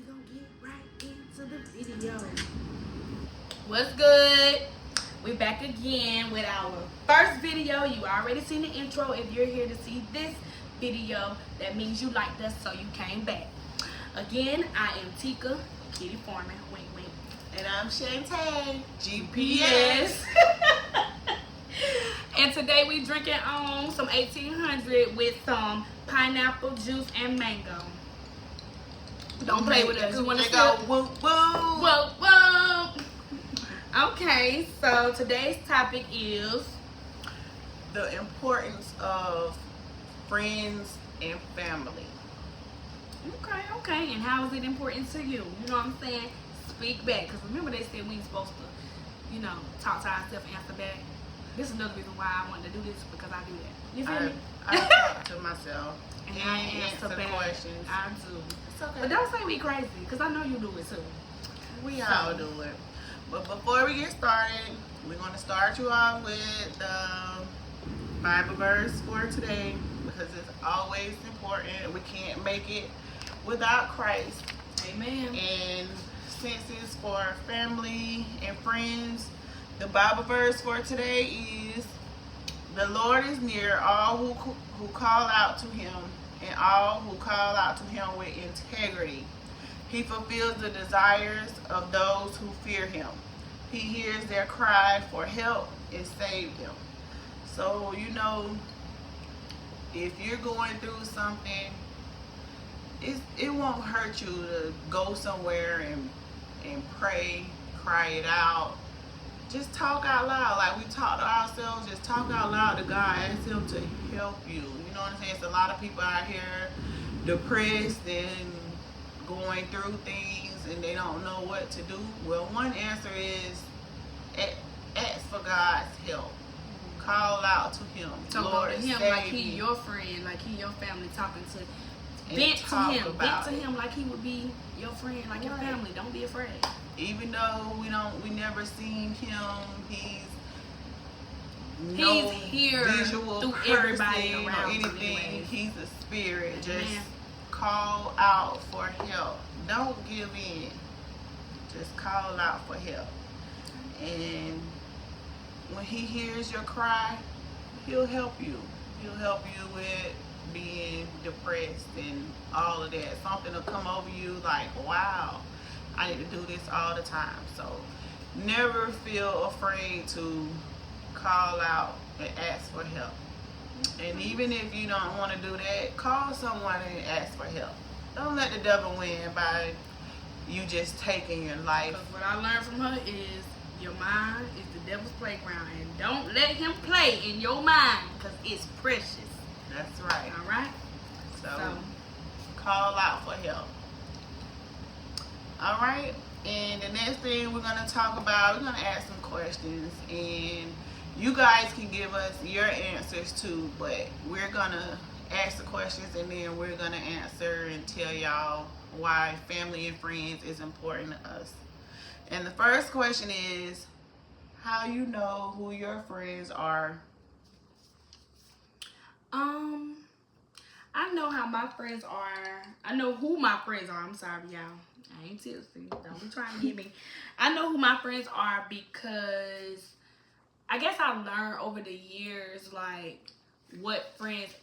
gonna get right into the video. What's good? We're back again with our first video. You already seen the intro. If you're here to see this video, that means you liked us, so you came back. Again, I am Tika, Kitty Foreman, wink wink. And I'm Shantae, GPS. And today we drinking on some 1800 with some pineapple juice and mango. Don't play with us. You want to go woo woo. Whoa, whoa. Okay, so today's topic is The importance of friends and family. Okay, and how is it important to you? You know what I'm saying? Speak back, because remember they said we ain't supposed to, talk to ourselves and answer back. This is another reason why I wanted to do this, because I do that. You feel me? I talk to myself and I answer the back. questions. I do. It's okay. But don't say we crazy, because I know you do it too. We all do it. But before we get started, we're going to start you off with the Bible verse for today, because it's always important. We can't make it without Christ. Amen. And since it's for family and friends, the Bible verse for today is, "The Lord is near all who call out to him, and all who call out to him with integrity. He fulfills the desires of those who fear him. He hears their cry for help and saves them." So, if you're going through something, it won't hurt you to go somewhere and pray, cry it out. Just talk out loud. Like we talk to ourselves, just talk out loud to God. Ask him to help you. You know what I'm saying? It's a lot of people out here depressed and going through things and they don't know what to do. Well, one answer is ask for God's help. Call out to him. So Lord, go to him save like he me. your friend, like he your family, talking to And vent to talk him. about Vent to it. him like he would be your friend, like your Right. family. Don't be afraid. Even though we never seen him, he's here visual through person everybody or around you anything. anyways. He's a spirit. Just Amen. call out for help. Don't give in. Just call out for help. And when he hears your cry, he'll help you. He'll help you with being depressed and all of that. Something will come over you like, wow, I need to do this all the time. So never feel afraid to call out and ask for help. And even if you don't want to do that, call someone and ask for help. Don't let the devil win by you just taking your life. Because what I learned from her is your mind is the devil's playground, and don't let him play in your mind, because it's precious. That's right. All right. So call out for help. All right. And the next thing we're going to talk about, we're going to ask some questions, and you guys can give us your answers too, but we're going to ask the questions and then we're going to answer and tell y'all why family and friends is important to us. And the first question is, how you know who your friends are? I know how my friends are. I know who my friends are. I'm sorry, y'all. I ain't tipsy. Don't be trying to get me. I know who my friends are because I guess I learned over the years, like, what friends,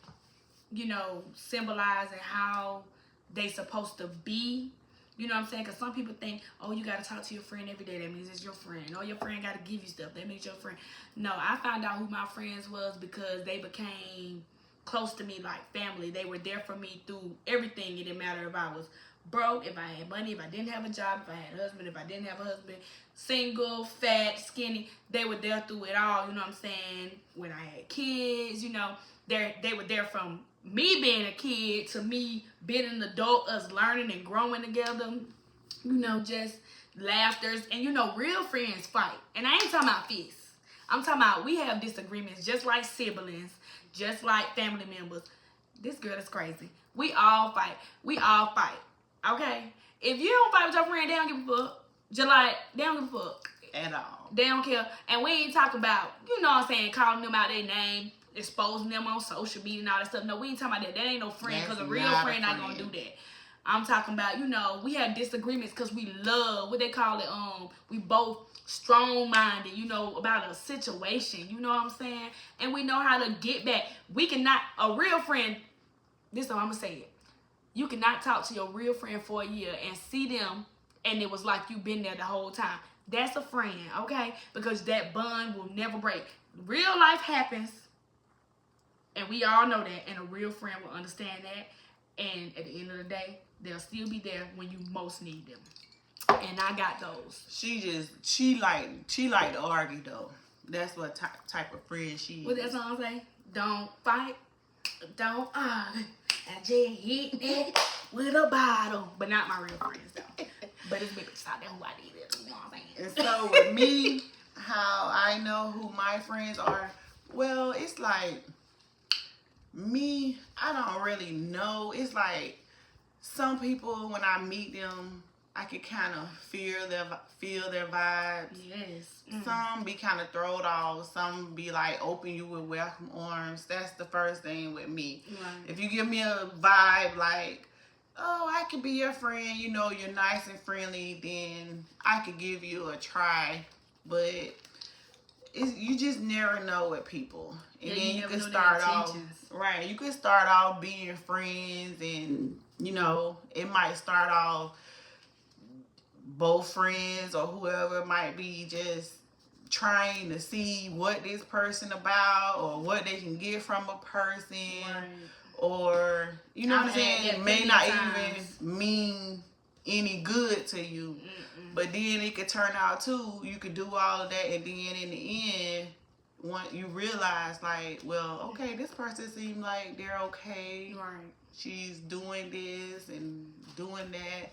symbolize and how they supposed to be. You know what I'm saying? Because some people think, oh, you got to talk to your friend every day. That means it's your friend. Oh, your friend got to give you stuff. That means your friend. No, I found out who my friends was because they became close to me like family. They were there for me through everything. It didn't matter if I was broke, if I had money, if I didn't have a job, if I had a husband, if I didn't have a husband, single, fat, skinny. They were there through it all. You know what I'm saying? When I had kids, they were there from me being a kid to me being an adult, us learning and growing together, just laughters. And real friends fight. And I ain't talking about fists. I'm talking about we have disagreements just like siblings, just like family members. This girl is crazy. We all fight. Okay? If you don't fight with your friend, they don't give a fuck. Just like, they don't give a fuck. At all. They don't care. And we ain't talking about, calling them out their name, exposing them on social media and all that stuff. No, we ain't talking about that. That ain't no friend, because a real friend not gonna do that. I'm talking about, we have disagreements because we love, what they call it, we both strong-minded, about a situation, you know what I'm saying? And we know how to get back. We cannot, a real friend, this is how I'm going to say it. You cannot talk to your real friend for a year and see them and it was like you've been there the whole time. That's a friend, okay? Because that bond will never break. Real life happens, and we all know that, and a real friend will understand that. And at the end of the day, they'll still be there when you most need them. And I got those. She like to argue though. That's what type of friend she is. What that song say? Don't fight, don't argue. I just hit it with a bottle. But not my real friends though. But it's big bitches out there who I need it. You know what I'm saying? And so with me, how I know who my friends are, well, it's like me, I don't really know. It's like some people when I meet them, I can kind of feel their vibes. Yes. Some be kind of thrown off. Some be like open you with welcome arms. That's the first thing with me. Right. If you give me a vibe like, oh, I could be your friend, you're nice and friendly, then I could give you a try. But you just never know with people. And then you can start off, right, you could start off being friends and, it might start off both friends or whoever might be just trying to see what this person about or what they can get from a person. Right. Or, what I'm saying? It may not even mean any good to you. Mm-mm. But then it could turn out too, you could do all of that and then in the end, once you realize like, well, okay, this person seems like they're okay. Right. She's doing this and doing that.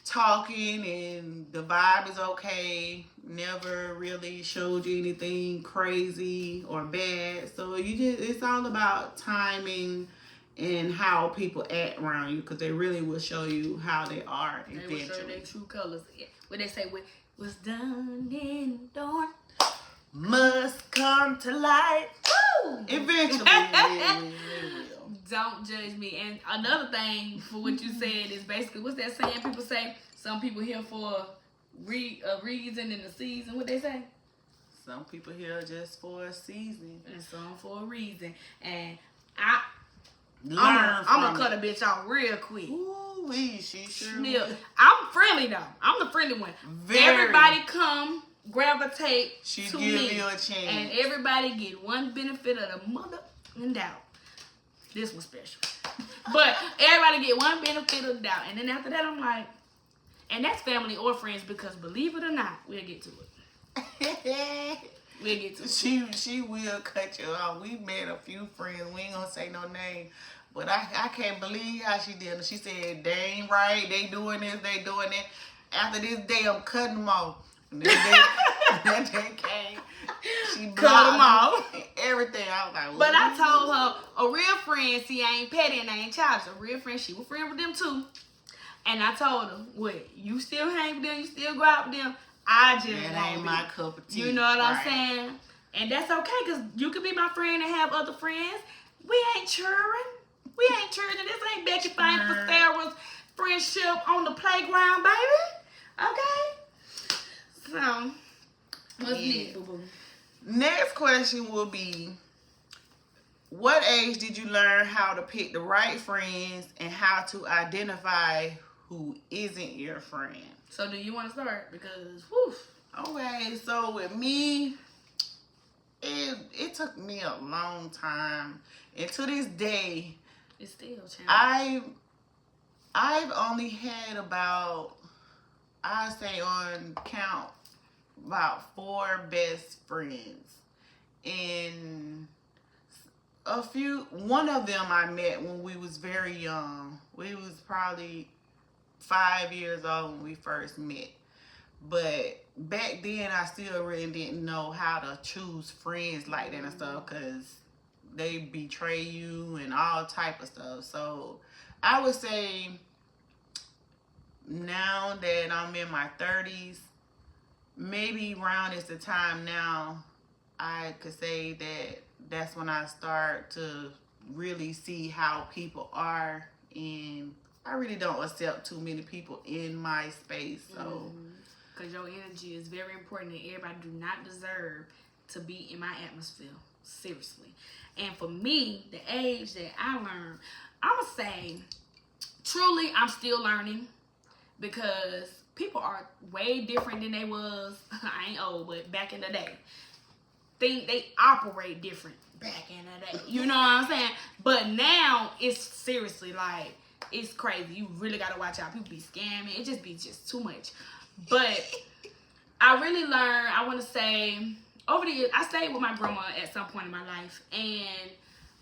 Talking and the vibe is okay. Never really showed you anything crazy or bad. So it's all about timing and how people act around you, because they really will show you how they are eventually. They will show their true colors. What they say, what's done in the dark must come to light. Woo! Eventually, it will. Don't judge me. And another thing for what you said is basically, what's that saying people say? Some people here for a reason in the season. What they say? Some people here just for a season. And some for a reason. And I'm gonna cut a bitch off real quick. Ooh, she sure Snip. will. I'm friendly though. I'm the friendly one. Everybody come gravitate She to give me, you a chance. and everybody get one benefit of the mother and doubt. This was special, but everybody get one benefit of the doubt, and then after that, I'm like, and that's family or friends, because believe it or not, we'll get to it. We'll get to it. She will cut you off. We met a few friends. We ain't gonna say no name. But I can't believe how she did it. She said, they ain't right. They doing this. They doing that. After this day, I'm cutting them off. And then they came. She Cut them off. And everything. I was like, But I told her, a real friend, see, I ain't petty and I ain't childish. A real friend, she was friend with them too. And I told her, what, you still hang with them, you still go out with them. I just that ain't my cup of tea. You know what I'm saying? And that's okay, because you could be my friend and have other friends. We ain't children. We ain't children. This ain't Becky fighting for Sarah's friendship on the playground, baby. Okay? So, what's next, boo-boo? Next question will be, what age did you learn how to pick the right friends and how to identify who isn't your friend? So do you want to start? Because, whew. Okay, so with me, it took me a long time. And to this day, It's still challenging. I've only had about, I say on count, about 4 best friends. And one of them I met when we was very young. We was probably 5 years old when we first met. But back then, I still really didn't know how to choose friends like that and stuff, because they betray you and all type of stuff. So I would say now that I'm in my 30s, maybe around is the time now I could say that that's when I start to really see how people are and I really don't accept too many people in my space. So, because your energy is very important, and everybody do not deserve to be in my atmosphere. Seriously. And for me, the age that I learned, I'ma say, truly, I'm still learning, because people are way different than they was. I ain't old, but back in the day, they operate different back in the day. You know what I'm saying? But now it's seriously like, it's crazy. You really gotta watch out. People be scamming. It just be too much. But I really learned, I want to say, over the years, I stayed with my grandma at some point in my life, and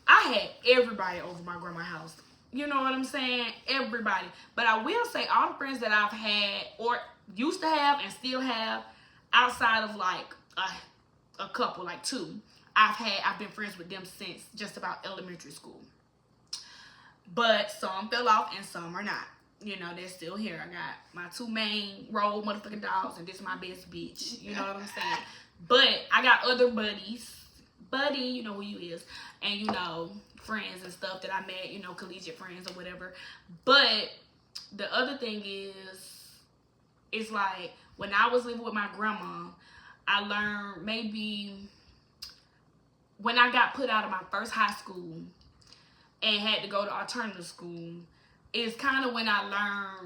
I had everybody over my grandma's house. You know what I'm saying? Everybody. But I will say, all the friends that I've had, or used to have and still have, outside of like a couple, like two, I've been friends with them since just about elementary school. But some fell off and some are not. You know, they're still here. I got my two main role motherfucking dogs, and this is my best bitch. You know what I'm saying? But I got other buddies. Buddy, you know who you is. And, you know, friends and stuff that I met, you know, collegiate friends or whatever. But the other thing is, it's like, when I was living with my grandma, I learned maybe when I got put out of my first high school and had to go to alternative school, it's kind of when I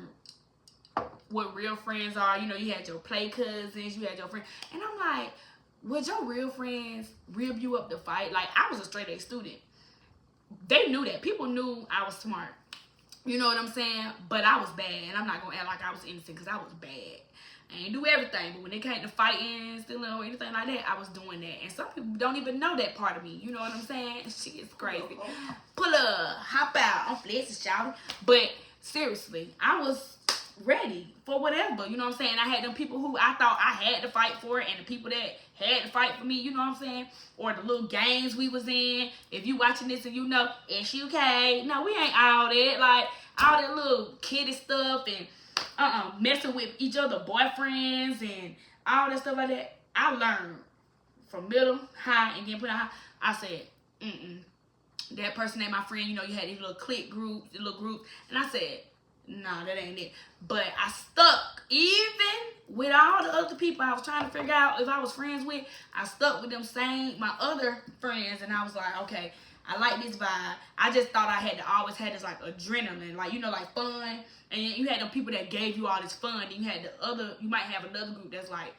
learned what real friends are. You know, you had your play cousins, you had your friends. And I'm like, would your real friends rib you up to fight? Like, I was a straight A student. They knew that. People knew I was smart. You know what I'm saying? But I was bad. And I'm not going to act like I was innocent, because I was bad. I ain't do everything. But when it came to fighting, stealing, or anything like that, I was doing that. And some people don't even know that part of me. You know what I'm saying? Shit is crazy. Pull up, hop out. I'm flexing, shouting. But seriously, I was ready for whatever. You know what I'm saying? I had them people who I thought I had to fight for, and the people that had to fight for me. You know what I'm saying? Or the little games we was in. If you watching this and you know, SUK. No, we ain't all that. Like, all that little kiddie stuff and messing with each other boyfriends and all that stuff like that. I learned from middle, high, and getting put out high. I said, that person ain't my friend. You know, you had these little clique groups, the little groups. And I said, nah, that ain't it. But I stuck, even with all the other people I was trying to figure out if I was friends with. I stuck with them same, my other friends. And I was like, okay, I like this vibe. I just thought I had to always have this like adrenaline, like, you know, like fun. And you had them people that gave you all this fun. And you had the other, you might have another group that's like,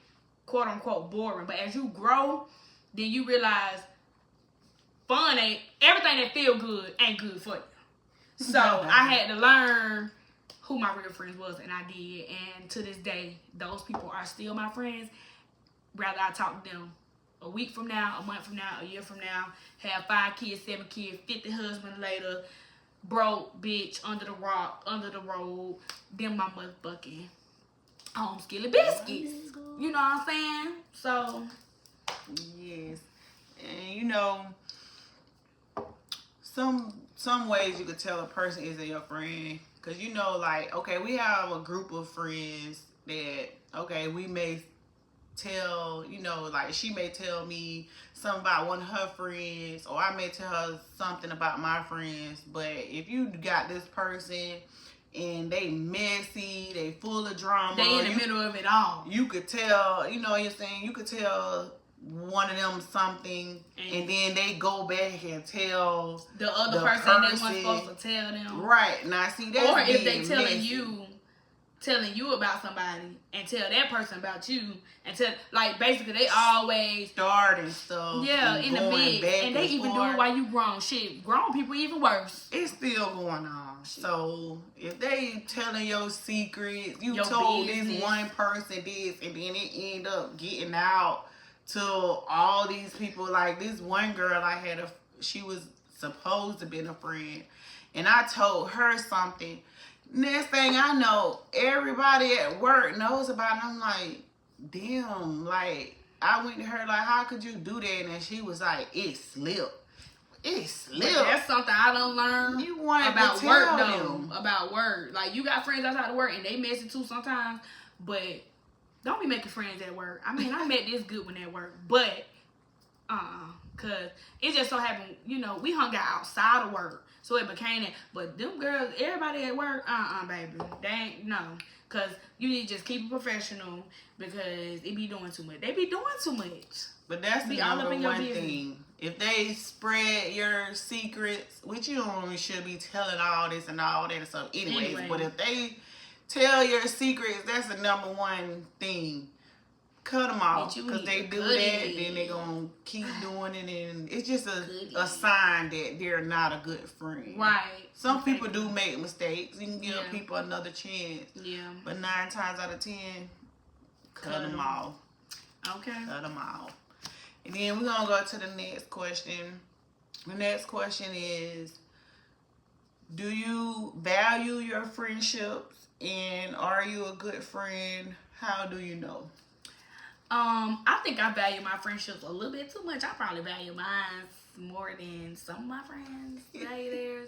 quote unquote, boring. But as you grow, then you realize fun ain't, everything that feel good ain't good for you. So I had to learn who my real friends was, and I did. And to this day, those people are still my friends. Rather I talk to them a week from now, a month from now, a year from now, have 5 kids, 7 kids, 50 husbands later, broke, bitch, under the rock, under the road, them my motherfucking home skillet biscuits. You know what I'm saying? So, yes. And you know, some ways you could tell a person isn't your friend. Because, you know, like, okay, we have a group of friends that, okay, we may tell, you know, like, she may tell me something about one of her friends, or I may tell her something about my friends. But if you got this person and they messy, they full of drama, they in the middle of it all. You could tell, you know what you're saying, you could tell one of them something, and then they go back and tell the other person they weren't supposed to tell them. Right. Now, see, that's or if they telling telling you about somebody and tell that person about you, and tell, like, basically they always starting stuff. Yeah, in the mix. And they even do it while you grown. Shit, grown people even worse. It's still going on. Shit. So if they telling your secrets, you your told business. This one person this, and then it end up getting out to all these people. Like, this one girl I had, she was supposed to be a friend, and I told her something. Next thing I know, everybody at work knows about it. I'm like, damn, like, I went to her like, how could you do that? And she was like, it slipped. It slipped. But that's something I don't learn you want about to work, tell though. them. About work. Like, you got friends outside of work, and they messy too sometimes, but don't be making friends at work. I mean, I met this good one at work, but Cause it just so happened, you know, we hung out outside of work. So it became that. But them girls, everybody at work, baby. They ain't, no. Cause you need to just keep it professional because it be doing too much. They be doing too much. But that's the Be all up number in your one business. thing. If they spread your secrets, which you don't should be telling all this and all that and stuff anyways, Anyway. but if they tell your secrets, that's the number one thing. Cut them off. That you Because need they to do cut that, it. then they going to keep doing it. And it's just Cut a it. sign that they're not a good friend. Right. Some people do make mistakes. You can give Yeah. people another chance. Yeah. But 9 times out of 10, cut them off. Okay. Cut them off. And then we're going to go to the next question. The next question is, do you value your friendships? And are you a good friend? How do you know? I think I value my friendships a little bit too much. I probably value mine more than some of my friends value theirs.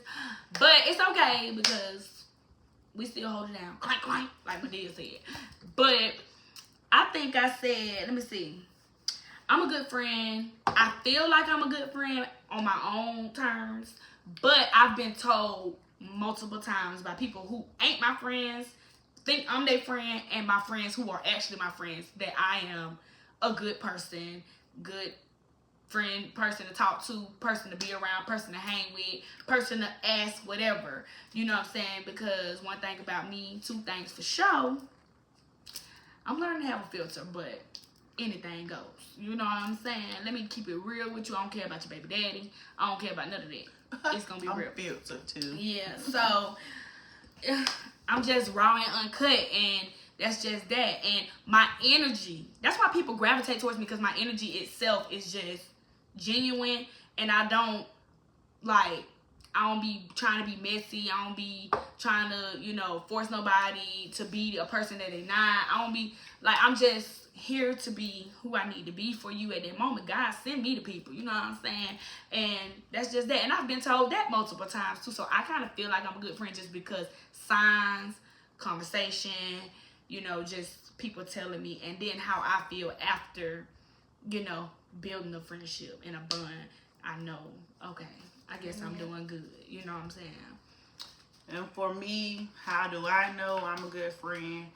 But it's okay because we still hold it down. Clank, clank, like Medea said. But I think I said, let me see. I'm a good friend. I feel like I'm a good friend on my own terms. But I've been told multiple times by people who ain't my friends, think I'm their friend, and my friends who are actually my friends, that I am a good person, good friend, person to talk to, person to be around, person to hang with, person to ask whatever. You know what I'm saying? Because one thing about me, 2 things for sure, I'm learning to have a filter, but anything goes. You know what I'm saying? Let me keep it real with you. I don't care about your baby daddy. I don't care about none of that. It's gonna be I'm real. filtered too. Yeah, so I'm just raw and uncut, and that's just that. And my energy, that's why people gravitate towards me, because my energy itself is just genuine, and I don't be trying to be messy. I don't be trying to, you know, force nobody to be a person that they not. I don't be like, I'm just here to be who I need to be for you at that moment. God send me the people, you know what I'm saying? And that's just that. And I've been told that multiple times too. So I kind of feel like I'm a good friend just because signs, conversation, you know, just people telling me, and then how I feel after, you know, building a friendship and a bond. I know, okay, I guess I'm doing good. You know what I'm saying? And for me, how do I know I'm a good friend?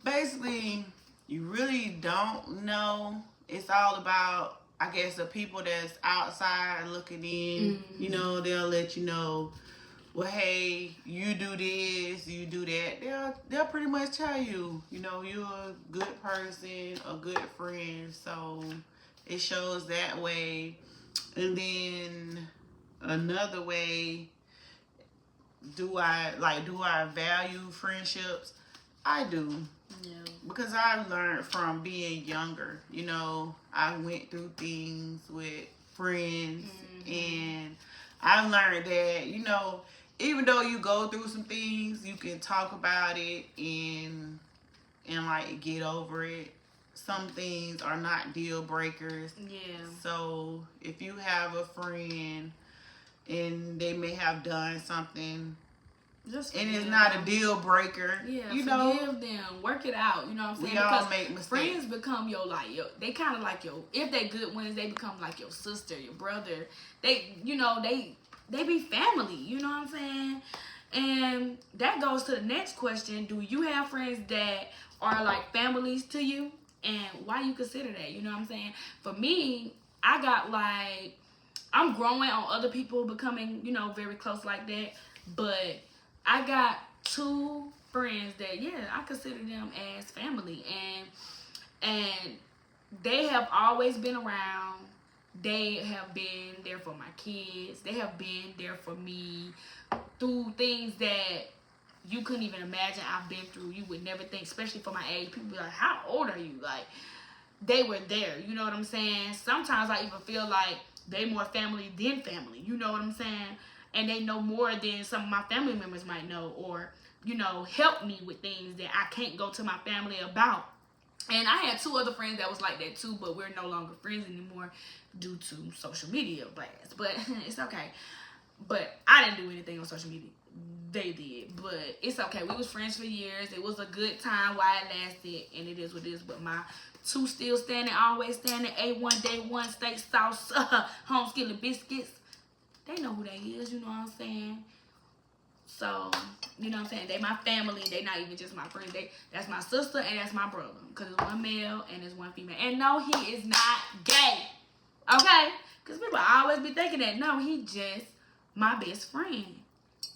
Basically, you really don't know. It's all about, I guess, the people that's outside looking in. Mm-hmm. You know, they'll let you know, well, hey, you do this, you do that. They'll pretty much tell you, you know, you're a good person, a good friend. So it shows that way. And then another way, do I value friendships? I do. Yeah. Because I learned from being younger. You know, I went through things with friends, and I learned that, you know, even though you go through some things, you can talk about it and like get over it. Some things are not deal breakers. Yeah. So if you have a friend and they may have done something, Just and it's forgive not them. a deal breaker, Yeah, you forgive know, them, work it out. You know what I'm saying? we all Because make mistakes. friends become they kind of like if they good ones, they become like your sister, your brother. They, you know, they be family. You know what I'm saying? And that goes to the next question: do you have friends that are like families to you, and why you consider that? You know what I'm saying? For me, I got like, I'm growing on other people becoming, you know, very close like that, but I got 2 friends that, I consider them as family, and they have always been around. They have been there for my kids. They have been there for me through things that you couldn't even imagine I've been through. You would never think, especially for my age. People be like, how old are you? Like, they were there. You know what I'm saying? Sometimes I even feel like they more family than family. You know what I'm saying? And they know more than some of my family members might know, or, you know, help me with things that I can't go to my family about. And I had 2 other friends that was like that too, but we're no longer friends anymore due to social media blasts. But it's okay. But I didn't do anything on social they did, but it's okay. We was friends for years. It was a good time while it lasted, and it is what it is. But my two still standing, always standing, A1, day one, steak sauce, home skillet biscuits. They know who they is, you know what I'm saying? So, you know what I'm saying? They my family. They not even just my friends. That's my sister and that's my brother. Because it's one male and it's one female. And no, he is not gay. Okay? Because people always be thinking that. No, he just my best friend.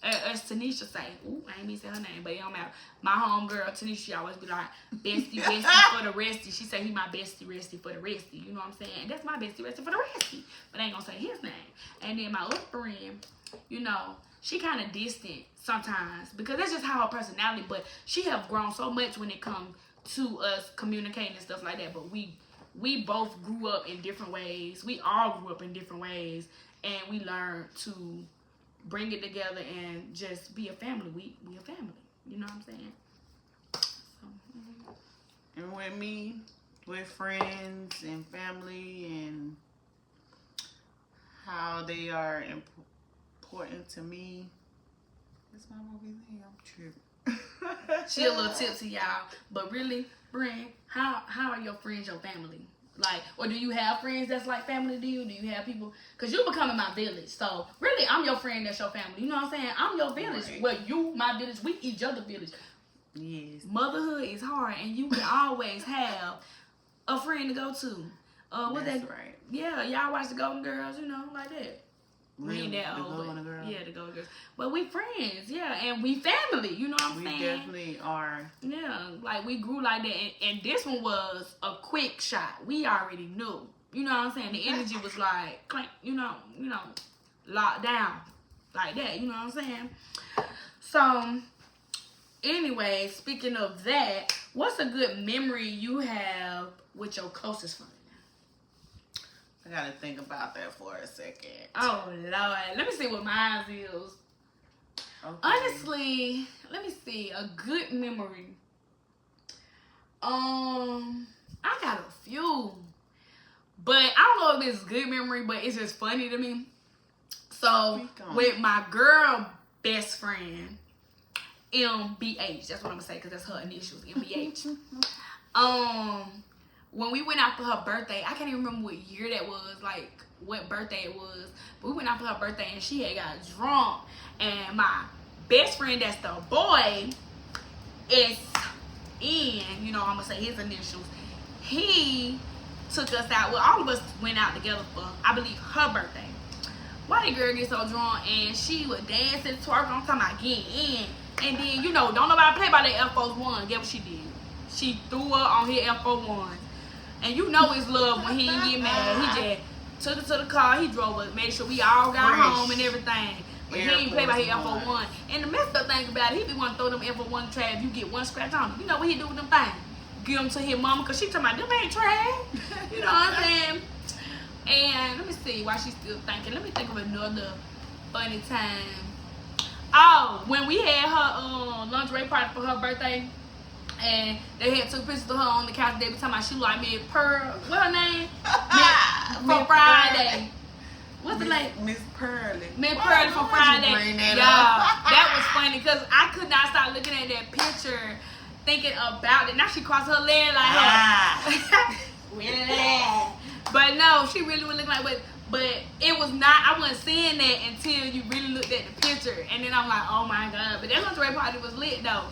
As Tanisha say. Ooh, I ain't mean to say her name, but it don't matter. My homegirl, Tanisha, she always be like, bestie for the resty. She say he my bestie resty for the resty. You know what I'm saying? And that's my bestie resty for the resty. But I ain't gonna say his name. And then my other friend, you know, she kind of distant sometimes because that's just how her personality. But she have grown so much when it comes to us communicating and stuff like that. But we both grew up in different ways. We all grew up in different ways, and we learned to bring it together and just be a family. We a family. You know what I'm saying? So, And with me, with friends and family and how they are important to me. That's my movie thing. I'm tripping. she a little tipsy, y'all. But really, Bryn, how are your friends your family? Like, or do you have friends that's like family to you? Do you have people? Because you becoming my village. So, really, I'm your friend that's your family. You know what I'm saying? I'm your village. Right. Well, you, my village, we each other village. Yes. Motherhood is hard, and you can always have a friend to go to. That's right. Yeah, y'all watch the Golden Girls, you know, like that. We ain't that old, Golden Girls. Yeah, the Golden Girls. But we friends, yeah, and we family, you know what I'm saying? We definitely are. Yeah, like we grew like that, and this one was a quick shot. We already knew, you know what I'm saying? The energy was like, clank, you know, locked down, like that, you know what I'm saying? So, anyway, speaking of that, what's a good memory you have with your closest friend? I gotta think about that for a second. Oh Lord, let me see what mine is. Okay. Honestly, let me see a good memory. I got a few, but I don't know if it's a good memory, but it's just funny to me. So with my girl best friend, MBH, that's what I'm gonna say because that's her initials, MBH. When we went out for her birthday, I can't even remember what year that was, like what birthday it was, but we went out for her birthday and she had got drunk, and my best friend, that's the boy, is you know, I'm gonna say his initials, he took us out. Well, all of us went out together for, I believe, her birthday. Why the girl get so drunk and she would dance and twerk, I'm talking about getting in, and then, you know, don't nobody play by that Air Force One. Guess what she did? She threw her on his Air Force One. And you know it's love when he didn't get mad. He just took her to the car. He drove us, made sure we all got home and everything. But he ain't play by his F01. And the messed up thing about it, he be wanting to throw them F01 trash. You get one scratch on him. You know what he do with them things? Give them to his mama, because she talking about them ain't trash. You know what I'm saying? And let me see why she's still thinking. Let me think of another funny time. Oh, when we had her lingerie party for her birthday, and they had took pictures of her on the couch. They be talking about she like me Pearl. What her name? For Friday. What's the name? Miss Pearly. Miss Pearly from Friday. Y'all, that was funny because I could not stop looking at that picture, thinking about it. Now she crossed her leg like her. But no, she really was looking like, but it was not, I wasn't seeing that until you really looked at the picture. And then I'm like, oh my God. But that lingerie party was lit though.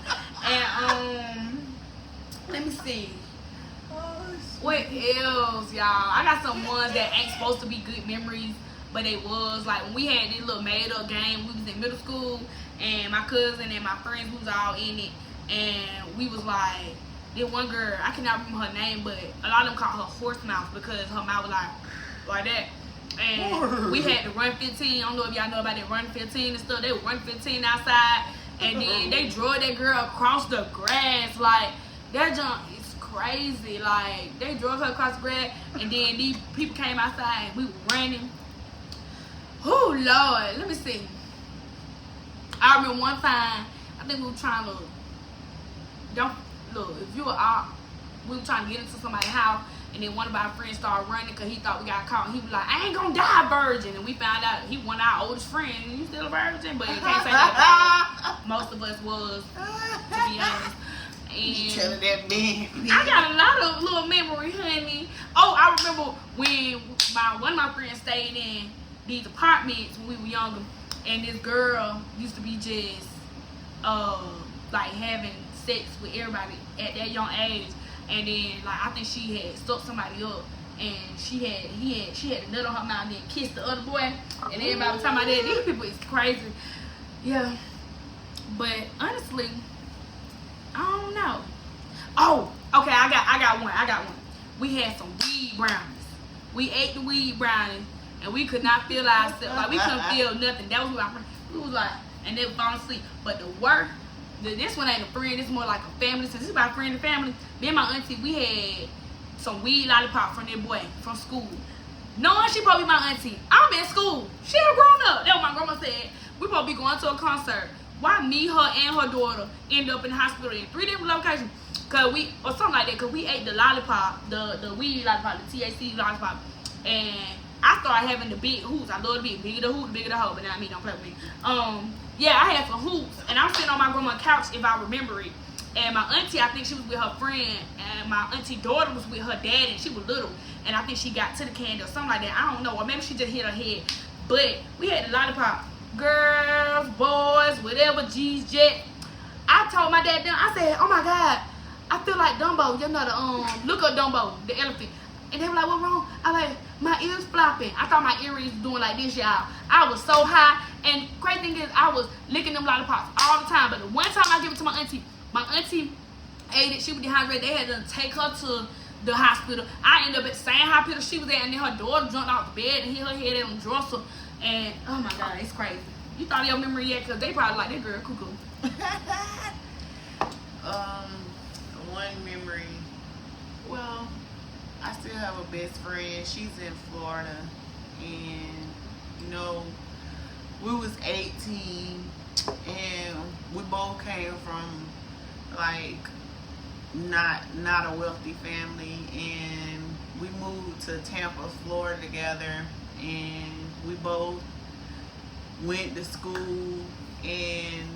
And let me see. What else, y'all? I got some ones that ain't supposed to be good memories, but they was. Like when we had this little made up game, we was in middle school, and my cousin and my friends, we was all in it, and we was like, this one girl, I cannot remember her name, but a lot of them called her horse mouth because her mouth was like that. And we had to run 15. I don't know if y'all know about that run 15 and stuff. They would run 15 outside, and then they drove that girl across the grass. Like, that junk is crazy. Like, they drove her across the grass, and then these people came outside, and we were running. Oh, Lord. Let me see. I remember one time, I think we were trying to, if you were out, we were trying to get into somebody's house, And then one of our friends started running because he thought we got caught. He was like, I ain't gonna die virgin. And we found out he one of our oldest friends. You still a virgin? But you can't say that. Most of us was, to be honest. And telling that man. I got a lot of little memory, honey. Oh, I remember when one of my friends stayed in these apartments when we were younger. And this girl used to be just, like having sex with everybody at that young age. And then, like, I think she had sucked somebody up, and she had a nut on her mouth and then kissed the other boy, and everybody was talking about that. These people is crazy. Yeah. But honestly, I don't know. Oh, okay, I got one. We had some weed brownies. We ate the weed brownies, and we could not feel ourselves. Like, we couldn't feel nothing. That was what our friend, we was like, and they were falling asleep. But the worst, this one ain't a friend, this is more like a family. Since this is about friend and family, me and my auntie, we had some weed lollipop from that boy from school. Knowing she probably my auntie. I'm in school. She a grown up. That's what my grandma said. We supposed to be going to a concert. Why me, her, and her daughter end up in the hospital in 3 different locations? Or something like that, because we ate the lollipop, the weed lollipop, the THC lollipop. And I started having the big hoops. I love the bigger the hoop, the bigger the hoe, but not me, don't play with me. Yeah, I had some hoops, and I'm sitting on my grandma's couch, if I remember it. And my auntie, I think she was with her friend, and my auntie daughter was with her dad, and she was little. And I think she got to the candy or something like that. I don't know, or maybe she just hit her head. But we had the lollipop. Girls, boys, whatever, G's, Jet. I told my dad, I said, oh my God, I feel like Dumbo. You know, look up Dumbo, the elephant. And they were like, what wrong? I like, my ears flopping. I thought my earrings was doing like this, y'all. I was so high. And crazy thing is, I was licking them lollipops all the time. But the one time I give it to my auntie ate it. She was dehydrated. They had to take her to the hospital. I ended up at the same hospital she was at. And then her daughter jumped off the bed and hit her head on the dresser. And, oh my God, it's crazy. You thought of your memory yet? Because they probably like, that girl cuckoo. One memory. Well, I still have a best friend. She's in Florida, and you know, we was 18, and we both came from like not a wealthy family, and we moved to Tampa, Florida together, and we both went to school and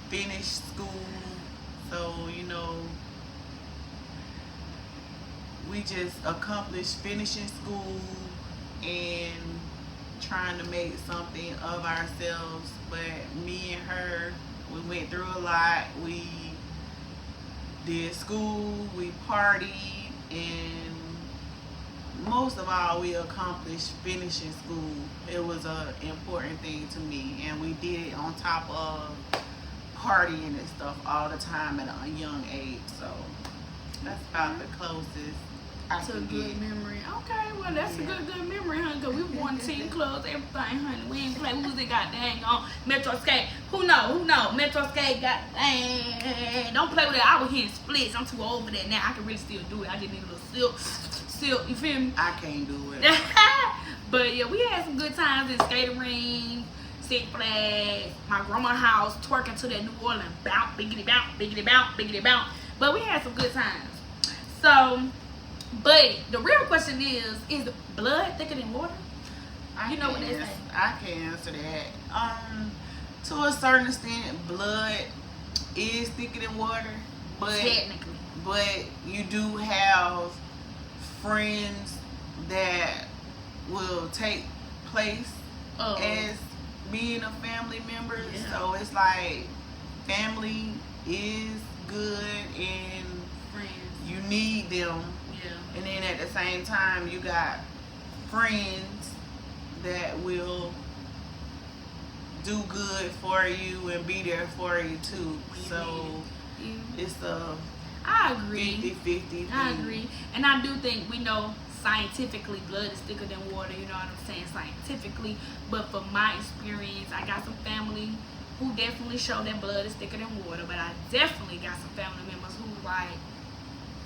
finished school. So, you know, we just accomplished finishing school and trying to make something of ourselves. But me and her, we went through a lot. We did school, we partied, and most of all, we accomplished finishing school. It was an important thing to me, and we did it on top of partying and stuff all the time at a young age. So that's about the closest I That's a can good get. memory. Okay, well, that's a good memory, honey, because we won team clubs, everything, honey. We ain't play. We was in goddamn on Metro Skate. Who know? Metro Skate got, don't play with that. I was hitting splits. I'm too old for that now. I can really still do it. I just need a little silk, you feel me? I can't do it. But yeah, we had some good times in skating ring, Six Flags, my grandma's house, twerking to that New Orleans bounce, biggity bounce, biggity bounce, biggity bounce. But we had some good times. So, but the real question is blood thicker than water? You know what they say. I can answer that. To a certain extent, blood is thicker than water, but Technically. but you do have friends that will take place as being a family member. Yeah. So it's like family is good and Friends. you need them. Yeah. And then at the same time, you got friends that will do good for you and be there for you too. So it's a I agree. 50-50 thing. I agree. And I do think we know scientifically blood is thicker than water, you know what I'm saying, scientifically. But from my experience, I got some family who definitely show that blood is thicker than water. But I definitely got some family members who like,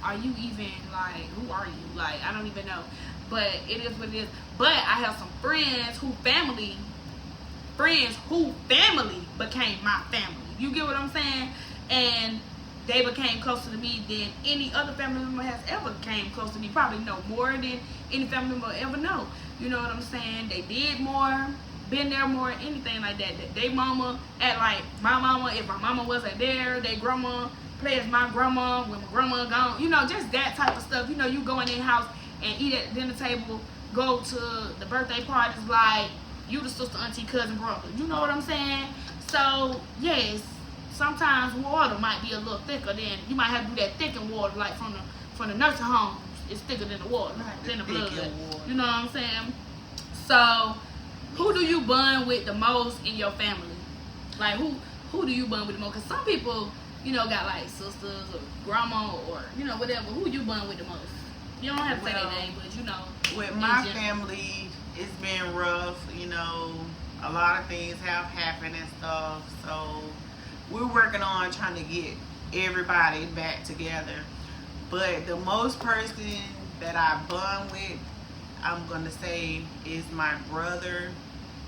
are you even, like, who are you? Like, I don't even know. But it is what it is. But I have some friends who family became my family. You get what I'm saying? And they became closer to me than any other family member has ever came close to me. Probably know more than any family member ever know. You know what I'm saying? They did more, been there more, anything like that. They mama act like my mama. If my mama wasn't there, they grandma play as my grandma when my grandma gone. You know, just that type of stuff. You know, you go in their house and eat at the dinner table, go to the birthday parties like you the sister, auntie, cousin, brother. You know what I'm saying? So yes, sometimes water might be a little thicker than you might have to do that thickened water like from the nursing home. It's thicker than the water, than the blood. You know what I'm saying? So who do you bond with the most in your family? Like who do you bond with the most? Because some people, you know, got like sisters or grandma or, you know, whatever. Who you bond with the most? You don't have to say their name, but you know. With my family, it's been rough. You know, a lot of things have happened and stuff. So we're working on trying to get everybody back together. But the most person that I bond with, I'm gonna say, is my brother.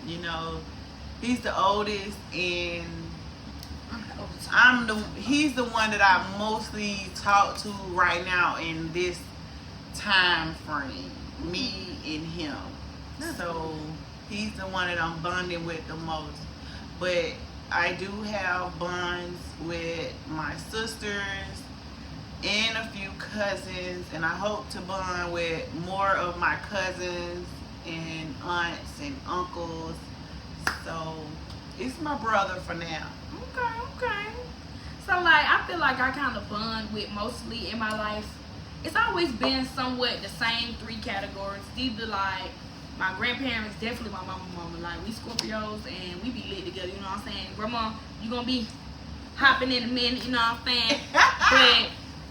You know, he's the oldest, and he's the one that I mostly talk to right now in this time frame. Me and him. So he's the one that I'm bonding with the most. But I do have bonds with my sisters and a few cousins, and I hope to bond with more of my cousins and aunts and uncles. So it's my brother for now. Okay. So like I feel like I kind of bond with mostly in my life. It's always been somewhat the same three categories. Either like my grandparents, definitely my mama. Like we Scorpios and we be lit together. You know what I'm saying? Grandma, you gonna be hopping in a minute. You know what I'm saying? But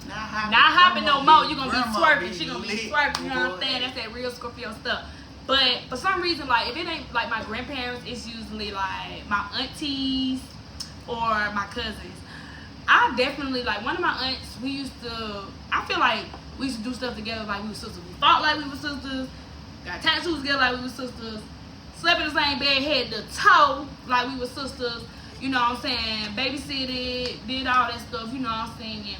not hopping no more. You gonna be twerking. She gonna be twerking. You know what I'm saying? That's that real Scorpio stuff. But for some reason, like if it ain't like my grandparents, it's usually like my aunties or my cousins. I definitely like one of my aunts. We used to. I feel like we used to do stuff together like we were sisters. We fought like we were sisters. Got tattoos together like we were sisters. Slept in the same bed, head to toe like we were sisters. You know what I'm saying? Babysitted, did all that stuff. You know what I'm saying?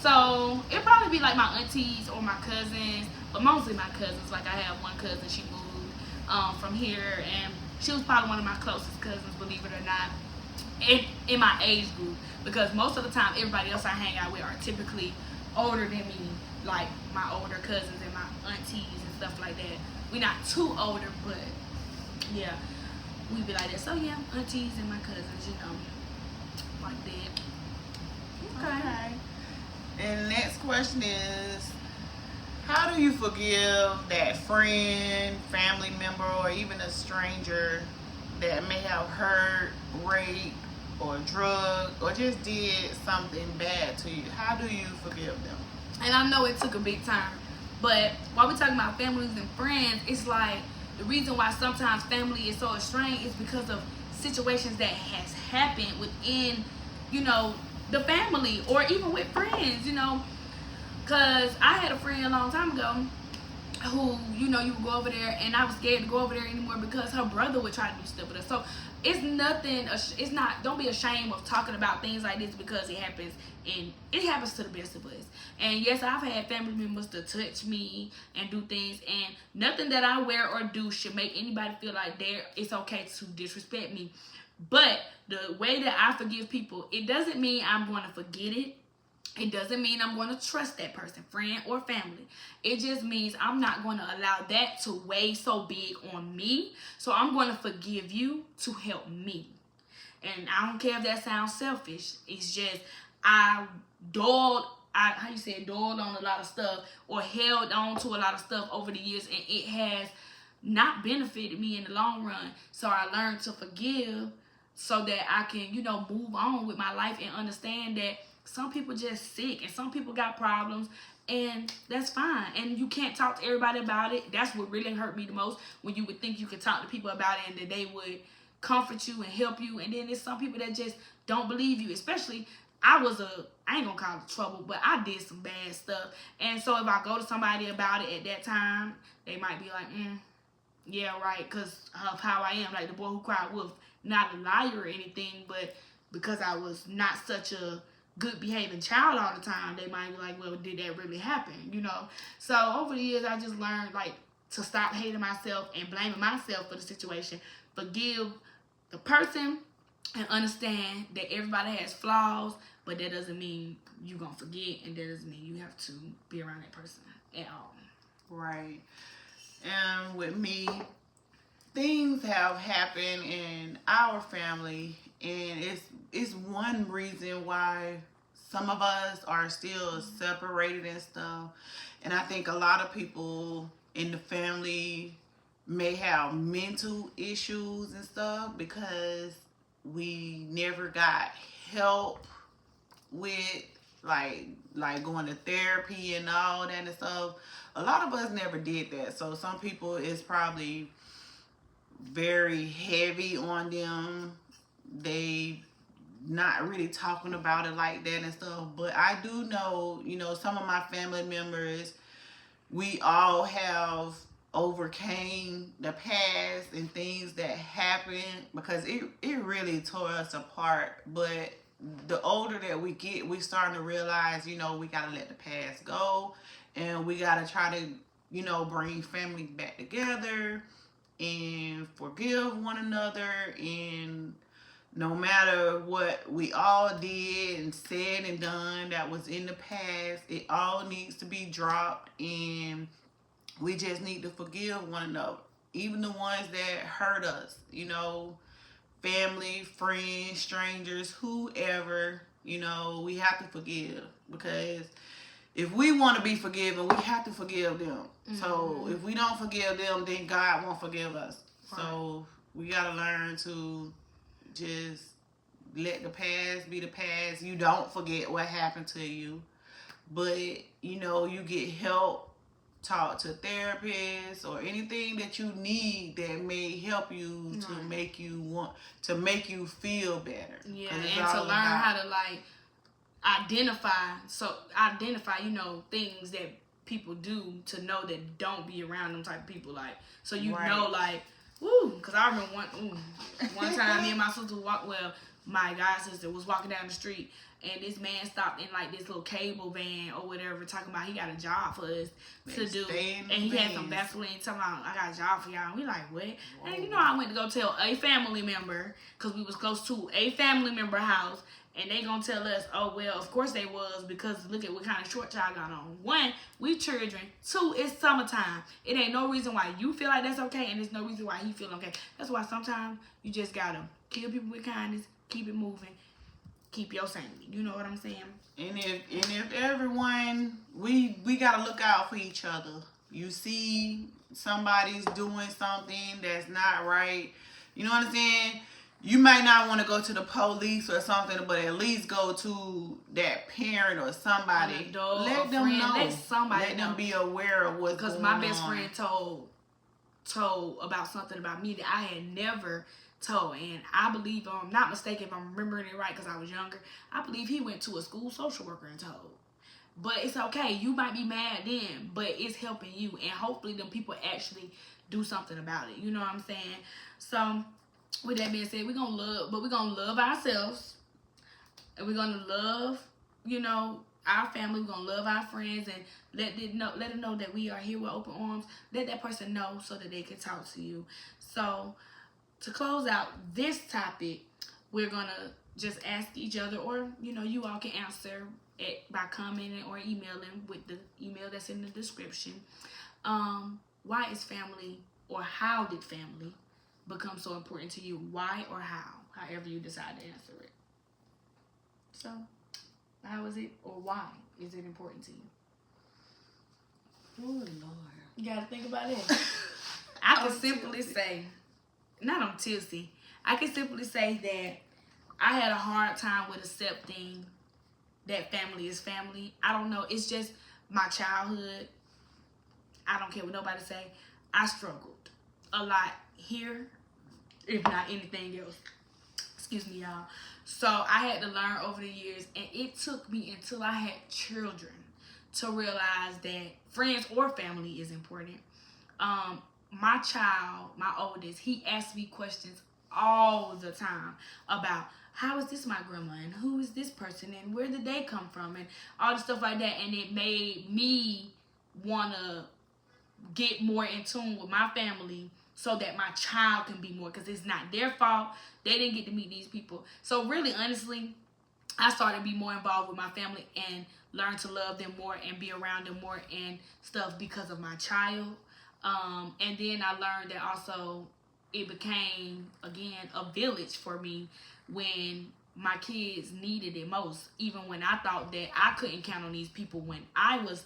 So it'd probably be like my aunties or my cousins, but mostly my cousins. Like I have one cousin, she moved from here, and she was probably one of my closest cousins, believe it or not, in my age group. Because most of the time, everybody else I hang out with are typically older than me, like my older cousins and my aunties and stuff like that. We not too older, but yeah, we be like that. So yeah, aunties and my cousins, you know, like that. Okay. And the next question is, how do you forgive that friend, family member, or even a stranger that may have hurt, raped, or drugged, or just did something bad to you? How do you forgive them? And I know it took a big time, but while we're talking about families and friends, it's like the reason why sometimes family is so estranged is because of situations that has happened within, you know, the family or even with friends, you know. Because I had a friend a long time ago who, you know, you would go over there, and I was scared to go over there anymore because her brother would try to do stuff with us. So it's nothing, it's not, don't be ashamed of talking about things like this because it happens, and it happens to the best of us. And yes, I've had family members to touch me and do things, and nothing that I wear or do should make anybody feel like it's okay to disrespect me. But the way that I forgive people, it doesn't mean I'm going to forget it. It doesn't mean I'm going to trust that person, friend or family. It just means I'm not going to allow that to weigh so big on me. So I'm going to forgive you to help me. And I don't care if that sounds selfish. It's just I dwelled on a lot of stuff or held on to a lot of stuff over the years, and it has not benefited me in the long run. So I learned to forgive so that I can, you know, move on with my life and understand that some people just sick and some people got problems, and that's fine. And you can't talk to everybody about it. That's what really hurt me the most, when you would think you could talk to people about it and that they would comfort you and help you, and then there's some people that just don't believe you. Especially I ain't gonna call it trouble, but I did some bad stuff. And so if I go to somebody about it at that time, they might be like, yeah, right, because of how I am. Like the boy who cried wolf, not a liar or anything, but because I was not such a good behaving child all the time, they might be like, well, did that really happen? You know? So over the years, I just learned like to stop hating myself and blaming myself for the situation. Forgive the person and understand that everybody has flaws, but that doesn't mean you're going to forget, and that doesn't mean you have to be around that person at all. Right. And with me, things have happened in our family, and it's one reason why some of us are still separated and stuff. And I think a lot of people in the family may have mental issues and stuff because we never got help with like going to therapy and all that and stuff. A lot of us never did that. So some people it's probably very heavy on them. They not really talking about it like that and stuff. But I do know, some of my family members, we all have overcame the past and things that happened because it really tore us apart. But the older that we get, we starting to realize, we gotta let the past go, and we gotta try to, bring family back together and forgive one another. And no matter what we all did and said and done that was in the past, it all needs to be dropped, and we just need to forgive one another. Even the ones that hurt us, family, friends, strangers, whoever, we have to forgive. Because if we want to be forgiven, we have to forgive them. Mm-hmm. So if we don't forgive them, then God won't forgive us. Right. So we got to learn to just let the past be the past. You don't forget what happened to you. But, you get help. Talk to therapists or anything that you need that may help you to make you feel better. Yeah, and to learn how to like identify, things that people do to know that don't be around them type of people. Like, so know, like, woo, because I remember one time me and my sister my god sister was walking down the street, and this man stopped in like this little cable van or whatever, talking about he got a job for us to do, and he had some Vaseline talking about, I got a job for y'all. And we like, what? Whoa. And I went to go tell a family member, because we was close to a family member house, and they gonna tell us, oh well, of course they was, because look at what kind of short y'all got on. One, we children. Two, it's summertime. It ain't no reason why you feel like that's okay, and there's no reason why he feel okay. That's why sometimes you just gotta kill people with kindness, keep it moving, keep your sanity. You know what I'm saying? And if everyone, we gotta look out for each other. You see somebody's doing something that's not right, you know what I'm saying? You might not want to go to the police or something, but at least go to that parent or somebody. Let them know. Let them be aware of what's going on. Because my best friend told about something about me that I had never told, and I believe, I'm not mistaken if I'm remembering it right because I was younger, I believe he went to a school social worker and told. But it's okay. You might be mad then, but it's helping you, and hopefully them people actually do something about it. You know what I'm saying? So with that being said, we're gonna love ourselves, and we're gonna love, our family. We're gonna love our friends, and let them know that we are here with open arms. Let that person know so that they can talk to you. So to close out this topic, we're gonna just ask each other, or you all can answer it by commenting or emailing with the email that's in the description. Why is family, or how did family become so important to you? Why or how? However you decide to answer it. So, how is it, or why is it important to you? Oh, Lord. You gotta think about it. I can simply say, not on Tuesday, I can simply say that I had a hard time with accepting that family is family. I don't know. It's just my childhood. I don't care what nobody say. I struggled a lot here, if not anything else. Excuse me, y'all. So I had to learn over the years, and it took me until I had children to realize that friends or family is important. My child, my oldest, he asks me questions all the time about how is this my grandma and who is this person and where did they come from and all the stuff like that. And it made me want to get more in tune with my family so that my child can be more, because it's not their fault. They didn't get to meet these people. So really, honestly, I started to be more involved with my family and learn to love them more and be around them more and stuff because of my child. And then I learned that also it became, again, a village for me when my kids needed it most. Even when I thought that I couldn't count on these people when I was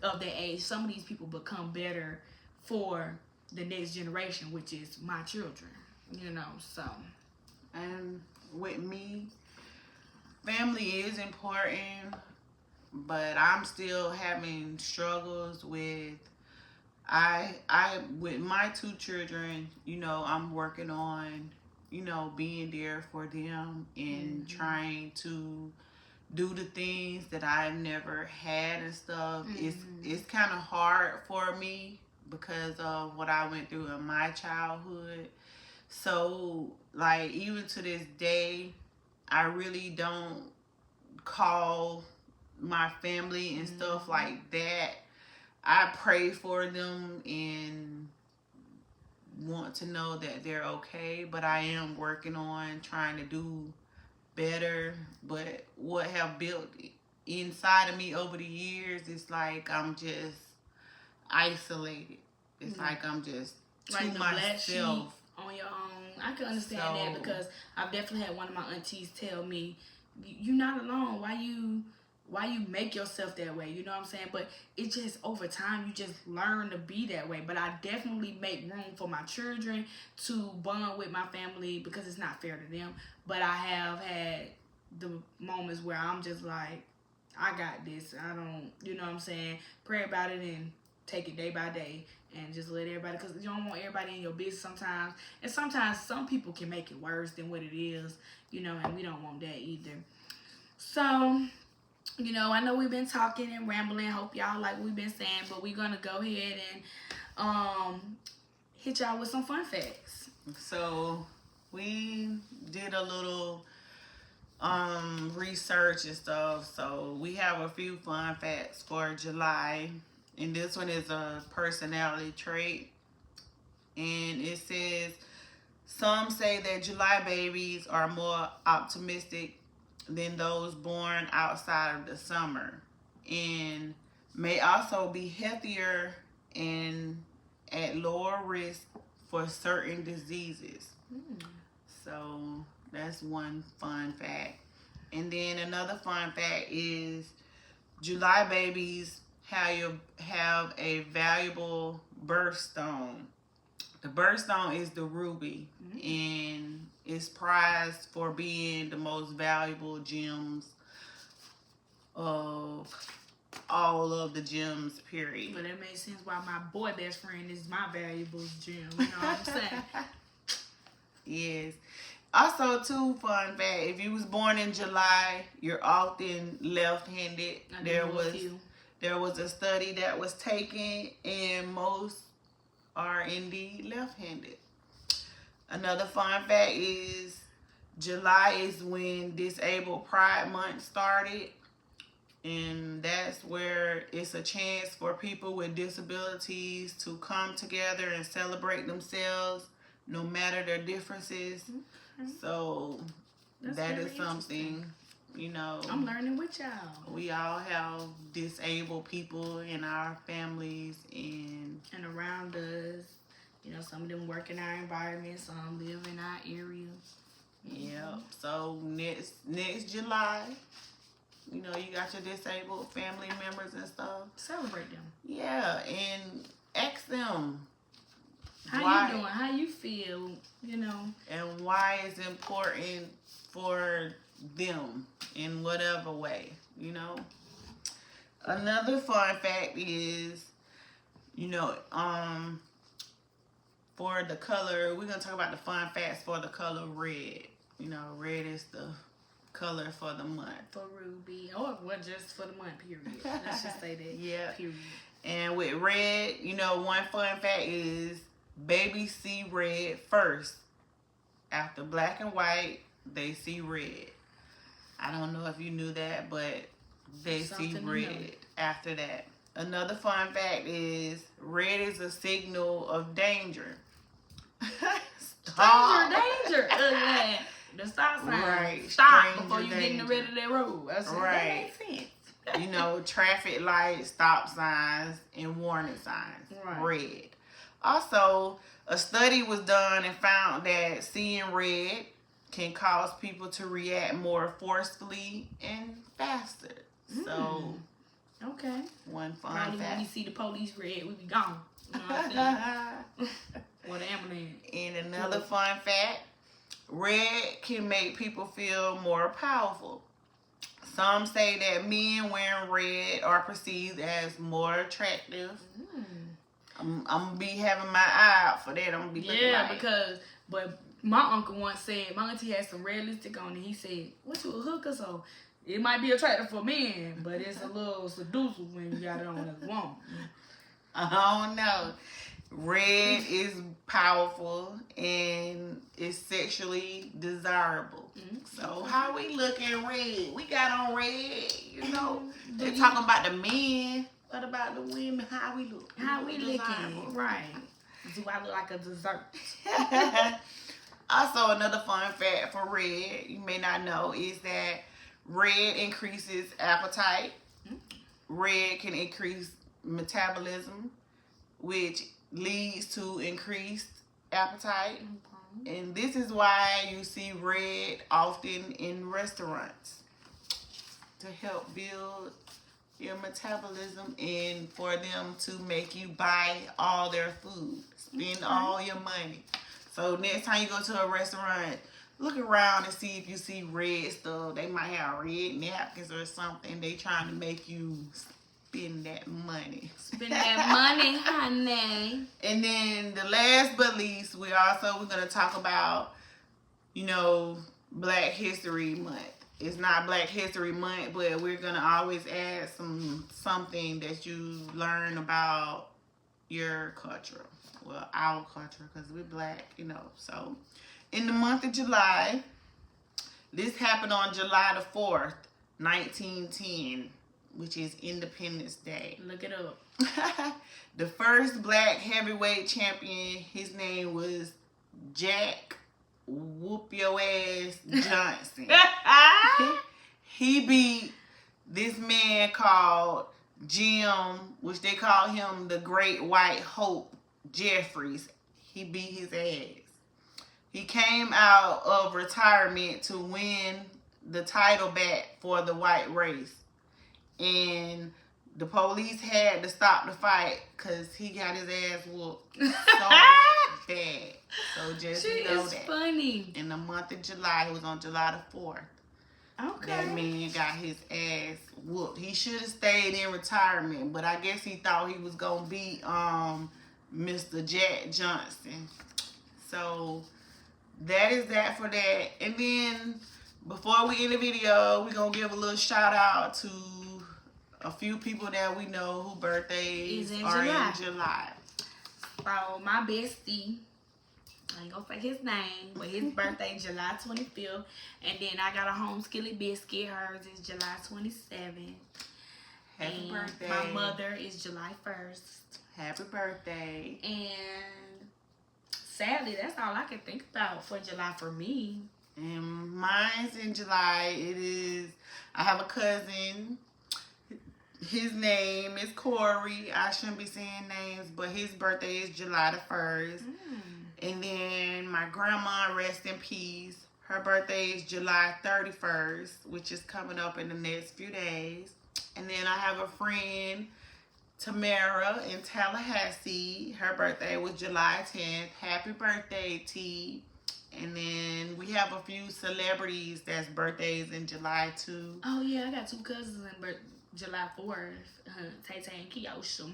of that age, some of these people become better for the next generation, which is my children, so. And with me, family is important, but I'm still having struggles with I with my two children. I'm working on being there for them and trying to do the things that I've never had and stuff. It's kind of hard for me because of what I went through in my childhood. So like even to this day, I really don't call my family and stuff like that. I pray for them and want to know that they're okay, but I am working on trying to do better. But what have built inside of me over the years is like I'm just isolated. It's like I'm just to like the myself. black sheep on your own. I can understand that because I've definitely had one of my aunties tell me, "You're not alone. Why you make yourself that way?" You know what I'm saying? But it's just over time you just learn to be that way. But I definitely make room for my children to bond with my family because it's not fair to them. But I have had the moments where I'm just like, I got this. I don't, you know what I'm saying? Pray about it and take it day by day and just let everybody, because you don't want everybody in your business sometimes. And sometimes some people can make it worse than what it is, and we don't want that either. So, I know we've been talking and rambling. Hope y'all like what we've been saying, but we're going to go ahead and hit y'all with some fun facts. So, we did a little research and stuff. So, we have a few fun facts for July. And this one is a personality trait. And it says, some say that July babies are more optimistic than those born outside of the summer, and may also be healthier and at lower risk for certain diseases. So that's one fun fact. And then another fun fact is July babies have a valuable birthstone. The birthstone is the ruby, and it's prized for being the most valuable gems of all of the gems, period. But that makes sense why my boy best friend is my valuable gem. You know what I'm saying? Yes. Also, too, fun fact, if you was born in July, you're often left-handed. There was a study that was taken, and most are indeed left-handed. Another fun fact is July is when Disabled Pride Month started, and that's where it's a chance for people with disabilities to come together and celebrate themselves no matter their differences. So that is something, I'm learning with y'all. We all have disabled people in our families and around us. Some of them work in our environment, some live in our area. Yeah. So next July, you got your disabled family members and stuff. Celebrate them. Yeah, and ask them how you doing, how you feel, and why it's important for them in whatever way, Another fun fact is, for the color, we're going to talk about the fun facts for the color red. Red is the color for the month. For Ruby. Or just for the month, period. Let's just say that. Yeah. Period. And with red, one fun fact is babies see red first. After black and white, they see red. I don't know if you knew that, but they see red after that. Another fun fact is red is a signal of danger. Danger. The stop sign. Right. Stop before you get in the red of that road. That's right. That makes sense. You know, traffic lights, stop signs, and warning signs. Right. Red. Also, a study was done and found that seeing red can cause people to react more forcefully and faster. So, okay. One fun Probably fact. When we see the police red, we be gone. You know what I'm saying? Or the ambulance. And another fun fact, red can make people feel more powerful. Some say that men wearing red are perceived as more attractive. I'm gonna be having my eye out for that. I'm gonna be looking like. But my uncle once said, my auntie had some red lipstick on, and he said, "What, you a hooker?" So it might be attractive for men, but it's a little seductive when you got it on as a woman. I don't know. Red is powerful and is sexually desirable. So how we looking red? We got on red, you know. They're talking about the men. What about the women? How we look? How we looking? Right. Do I look like a dessert? Also, another fun fact for red, you may not know, is that red increases appetite. Red can increase metabolism, which leads to increased appetite. And this is why you see red often in restaurants, to help build your metabolism and for them to make you buy all their food, spend all your money. So next time you go to a restaurant, look around and see if you see red stuff. They might have red napkins or something. They trying to make you spend that money. Spend that money, honey. And then the last but least, we're going to talk about, you know, Black History Month. It's not Black History Month, but we're going to always add something that you learn about your culture. Well, our culture, because we're Black, you know. So, in the month of July, this happened on July the 4th, 1910, which is Independence Day. Look it up. The first Black heavyweight champion, his name was Jack Whoop Your Ass Johnson. He beat this man called Jim, which they call him the Great White Hope Jeffries. He beat his ass. He came out of retirement to win the title back for the white race. And the police had to stop the fight because he got his ass whooped so bad. So just know that. Funny. In the month of July, it was on July the 4th. Okay. That man got his ass whooped. He should have stayed in retirement, but I guess he thought he was gonna beat Mr. Jack Johnson. So that is that for that. And then before we end the video, we're gonna give a little shout out to a few people that we know who birthdays are in July. So my bestie, I ain't gonna say his name, but his birthday July 25th. And then I got a home skillet biscuit. Hers is July 27th. Happy birthday. My mother is July 1st. Happy birthday. And sadly, that's all I can think about for July for me. And mine's in July. I have a cousin. His name is Corey. I shouldn't be saying names, but his birthday is July the 1st. And then my grandma, rest in peace, her birthday is July 31st, which is coming up in the next few days. And then I have a friend, Tamara, in Tallahassee. Her birthday was July 10th. Happy birthday, T. And then we have a few celebrities that's birthdays in July too. Oh yeah, I got two cousins in July 4th, Tay Tay and Kiyosha.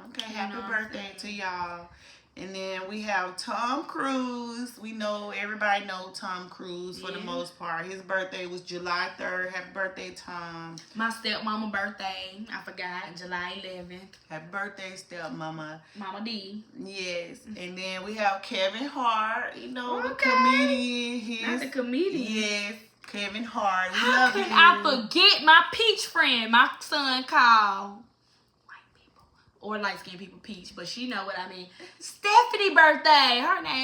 Okay, happy birthday to y'all. And then we have Tom Cruise. We know, everybody know Tom Cruise for the most part. His birthday was July 3rd. Happy birthday, Tom. My stepmama birthday, I forgot, July 11th. Happy birthday, stepmama. Mama D. Yes. And then we have Kevin Hart. You know, the comedian. Not the comedian. Yes. Kevin Hart. We How love can you. I forget my peach friend? My son called white people or light skinned people peach, but she know what I mean. Stephanie birthday.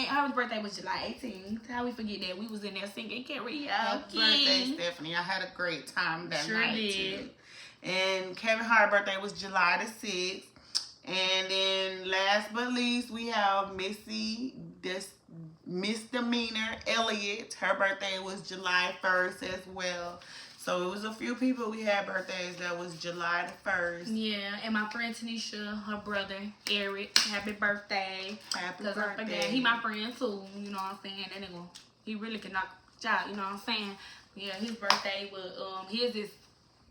Her birthday was July 18th. How we forget that? We was in there singing karaoke. Happy birthday, Stephanie. I had a great time that Sure night did. too. And Kevin Hart's birthday was July the 6th. And then last but least, we have Missy, this misdemeanor Elliott. Her birthday was July 1st as well. So it was a few people we had birthdays that was July the 1st. Yeah, and my friend Tanisha, her brother Eric, happy birthday. Happy Cause I forget, birthday. he my friend too. You know what I'm saying? That nigga, he really can knock a job. You know what I'm saying? Yeah, his birthday was his is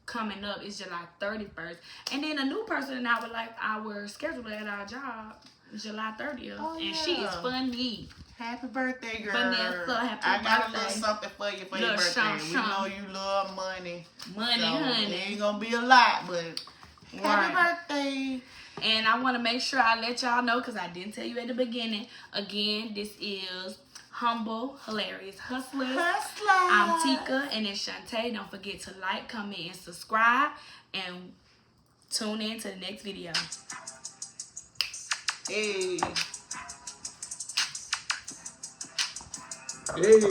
coming up. It's July 31st, and then a new person in our schedule at our job, July 30th, and she is funny. Happy birthday, girl. Vanessa, happy I got birthday. a little something for you for Little your birthday. Sean. We know you love money. Money, So honey. it ain't gonna be a lot, but happy Right. birthday. And I want to make sure I let y'all know, because I didn't tell you at the beginning. Again, this is Humble, Hilarious Hustlers. I'm Tika, and it's Shantae. Don't forget to like, comment, and subscribe. And tune in to the next video. Hey. Hey.